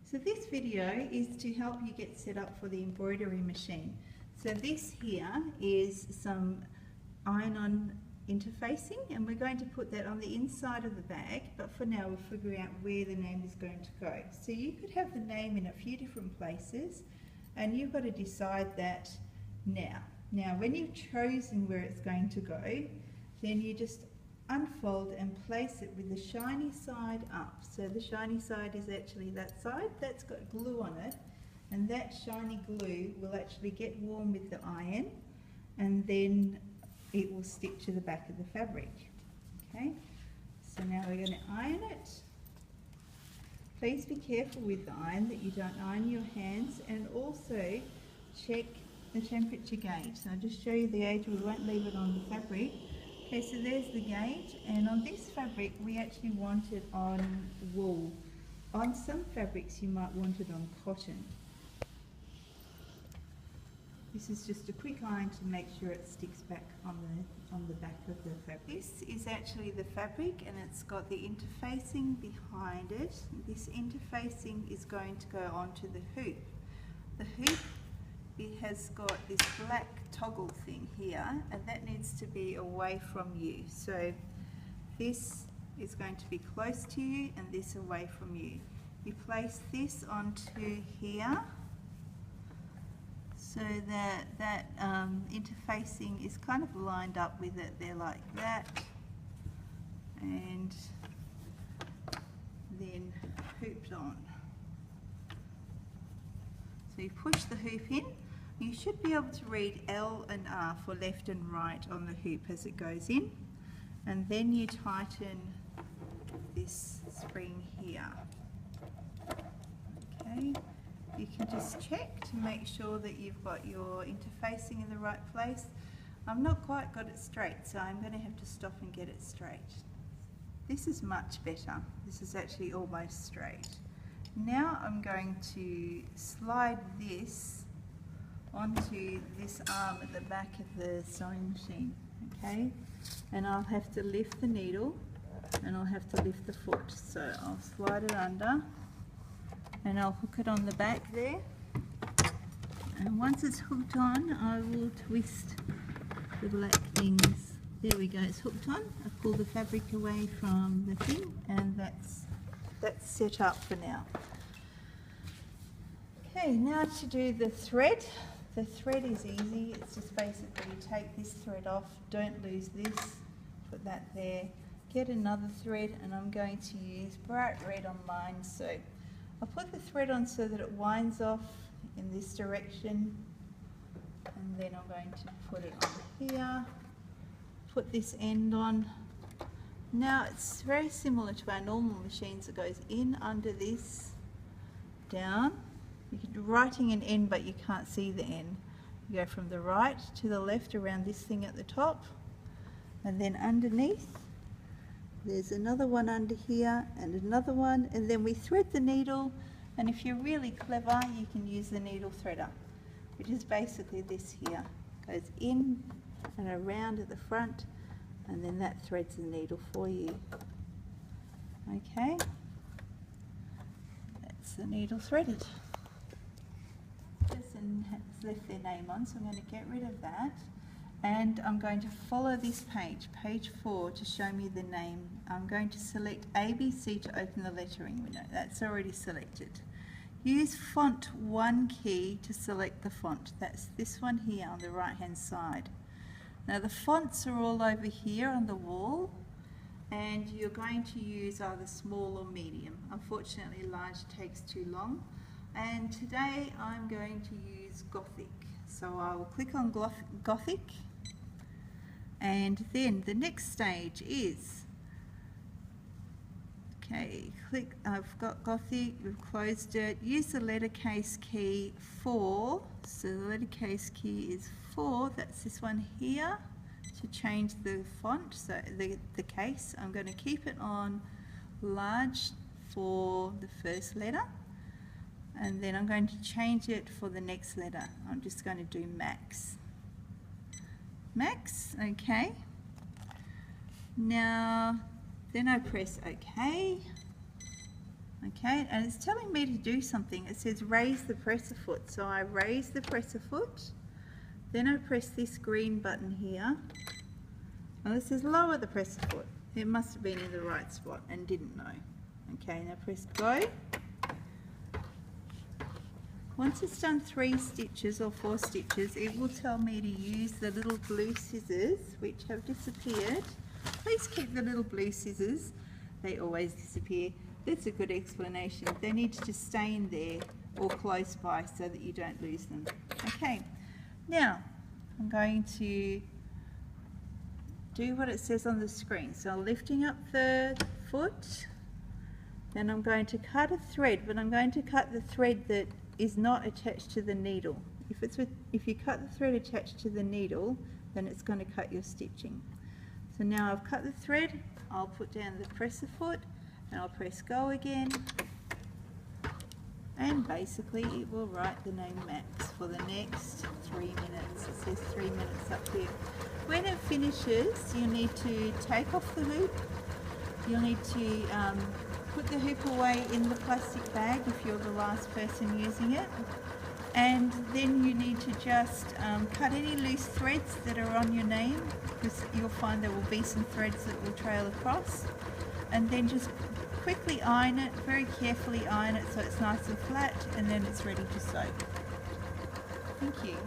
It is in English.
So this video is to help you get set up for the embroidery machine. So this here is some iron-on interfacing, and we're going to put that on the inside of the bag, but for now we're figuring out where the name is going to go. So you could have the name in a few different places, and you've got to decide that now. Now when you've chosen where it's going to go, then you just unfold and place it with the shiny side up. So the shiny side is actually that side that's got glue on it, and that shiny glue will actually get warm with the iron, and then it will stick to the back of the fabric. Okay, so now we're going to iron it. Please be careful with the iron that you don't iron your hands, and also check the temperature gauge. So I'll just show you the gauge, we won't leave it on the fabric. Okay, so there's the gauge, and on this fabric we actually want it on wool. On some fabrics you might want it on cotton. This is just a quick iron to make sure it sticks back on the back of the fabric. This is actually the fabric, and it's got the interfacing behind it. This interfacing is going to go onto the hoop. The hoop, it has got this black toggle thing here, and that needs to be away from you. So this is going to be close to you and this away from you. You place this onto here so that interfacing is kind of lined up with it there like that, and then hooped on. So you push the hoop in. You should be able to read L and R for left and right on the hoop as it goes in, and then you tighten this spring here. Okay, you can just check to make sure that you've got your interfacing in the right place. I've not quite got it straight, so I'm going to have to stop and get it straight. This is much better. This is actually almost straight. Now I'm going to slide this onto this arm at the back of the sewing machine, okay? And I'll have to lift the needle, and I'll have to lift the foot. So I'll slide it under, and I'll hook it on the back there. And once it's hooked on, I will twist the black things. There we go, it's hooked on. I pull the fabric away from the thing, and that's set up for now. Okay, now to do the thread. The thread is easy. It's just basically you take this thread off, don't lose this, put that there, get another thread, and I'm going to use bright red on mine. So I'll put the thread on so that it winds off in this direction, and then I'm going to put it on here, put this end on. Now it's very similar to our normal machines. It goes in under this, down. You're writing an end, but you can't see the end. You go from the right to the left around this thing at the top, and then underneath there's another one under here and another one, and then we thread the needle, and if you're really clever you can use the needle threader, which is basically this here. Goes in and around at the front, and then that threads the needle for you. Okay, that's the needle threaded. And has left their name on, so I'm going to get rid of that, and I'm going to follow this page, page 4, to show me the name. I'm going to select ABC to open the lettering window. That's already selected. Use font 1 key to select the font. That's this one here on the right hand side. Now the fonts are all over here on the wall, and you're going to use either small or medium. Unfortunately large takes too long. And today I'm going to use Gothic. So I will click on Gothic, and then the next stage is, okay, click, I've got Gothic, we've closed it, use the lettercase key 4, so the lettercase key is 4, that's this one here, to change the font, so the case. I'm going to keep it on large for the first letter, and then I'm going to change it for the next letter. I'm just going to do Max. Max, okay. Now, then I press OK, Okay, and it's telling me to do something. It says raise the presser foot. So I raise the presser foot, then I press this green button here. Well, this says lower the presser foot. It must have been in the right spot and didn't know. Okay, now press go. Once it's done 3 stitches or 4 stitches, it will tell me to use the little blue scissors, which have disappeared. Please keep the little blue scissors. They always disappear. That's a good explanation. They need to stay in there or close by so that you don't lose them. Okay, now I'm going to do what it says on the screen. So I'm lifting up the foot, then I'm going to cut a thread, but I'm going to cut the thread that is not attached to the needle. If you cut the thread attached to the needle, then it's going to cut your stitching. So now I've cut the thread, I'll put down the presser foot and I'll press go again, and basically it will write the name Max for the next 3 minutes. It says 3 minutes up here. When it finishes, you need to take off the hoop. You'll need to put the hoop away in the plastic bag if you're the last person using it. And then you need to just cut any loose threads that are on your name, because you'll find there will be some threads that will trail across. And then just quickly iron it, very carefully iron it so it's nice and flat, and then it's ready to sew. Thank you.